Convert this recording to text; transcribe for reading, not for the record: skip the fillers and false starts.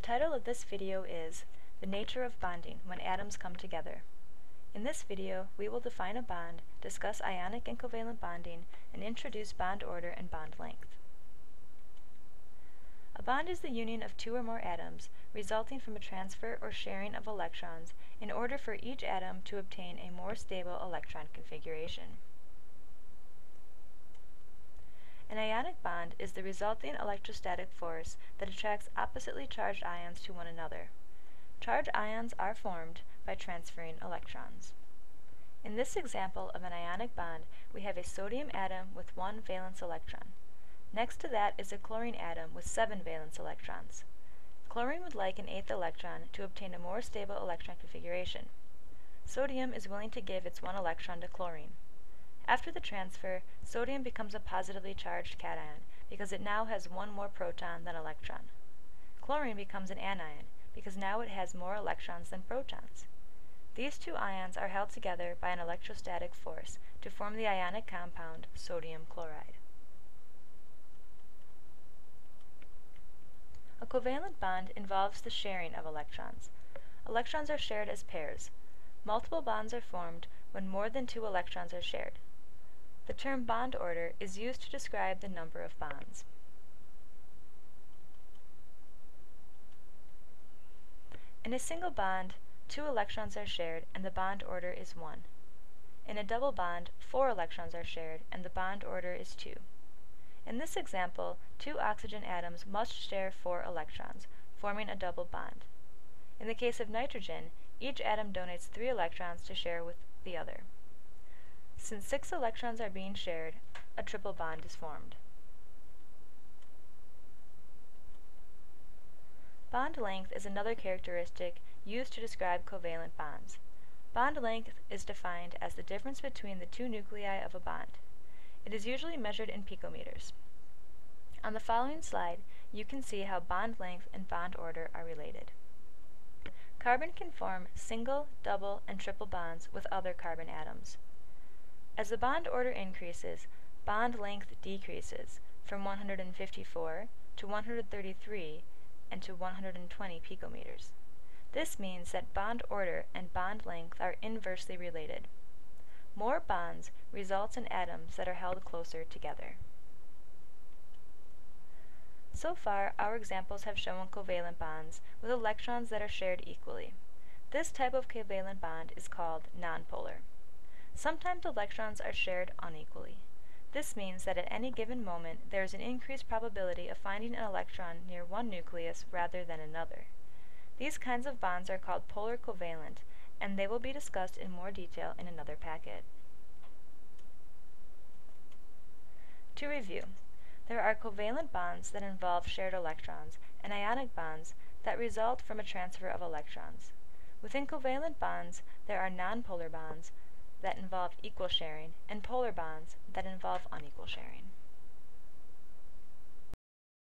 title of this video is The Nature of Bonding When Atoms Come Together. In this video, we will define a bond, discuss ionic and covalent bonding, and introduce bond order and bond length. A bond is the union of two or more atoms, resulting from a transfer or sharing of electrons in order for each atom to obtain a more stable electron configuration. An ionic bond is the resulting electrostatic force that attracts oppositely charged ions to one another. Charged ions are formed by transferring electrons. In this example of an ionic bond, we have a sodium atom with 1 valence electron. Next to that is a chlorine atom with 7 valence electrons. Chlorine would like an 8th electron to obtain a more stable electron configuration. Sodium is willing to give its 1 electron to chlorine. After the transfer, sodium becomes a positively charged cation because it now has 1 more proton than electron. Chlorine becomes an anion because now it has more electrons than protons. These two ions are held together by an electrostatic force to form the ionic compound sodium chloride. A covalent bond involves the sharing of electrons. Electrons are shared as pairs. Multiple bonds are formed when more than 2 electrons are shared. The term bond order is used to describe the number of bonds. In a single bond, 2 electrons are shared and the bond order is 1. In a double bond, 4 electrons are shared and the bond order is 2. In this example, 2 oxygen atoms must share 4 electrons, forming a double bond. In the case of nitrogen, each atom donates 3 electrons to share with the other. Since 6 electrons are being shared, a triple bond is formed. Bond length is another characteristic used to describe covalent bonds. Bond length is defined as the difference between the 2 nuclei of a bond. It is usually measured in picometers. On the following slide, you can see how bond length and bond order are related. Carbon can form single, double, and triple bonds with other carbon atoms. As the bond order increases, bond length decreases from 154 to 133 and to 120 picometers. This means that bond order and bond length are inversely related. More bonds results in atoms that are held closer together. So far, our examples have shown covalent bonds with electrons that are shared equally. This type of covalent bond is called nonpolar. Sometimes electrons are shared unequally. This means that at any given moment there is an increased probability of finding an electron near one nucleus rather than another. These kinds of bonds are called polar covalent, and they will be discussed in more detail in another packet. To review, there are covalent bonds that involve shared electrons and ionic bonds that result from a transfer of electrons. Within covalent bonds, there are nonpolar bonds that involve equal sharing and polar bonds that involve unequal sharing.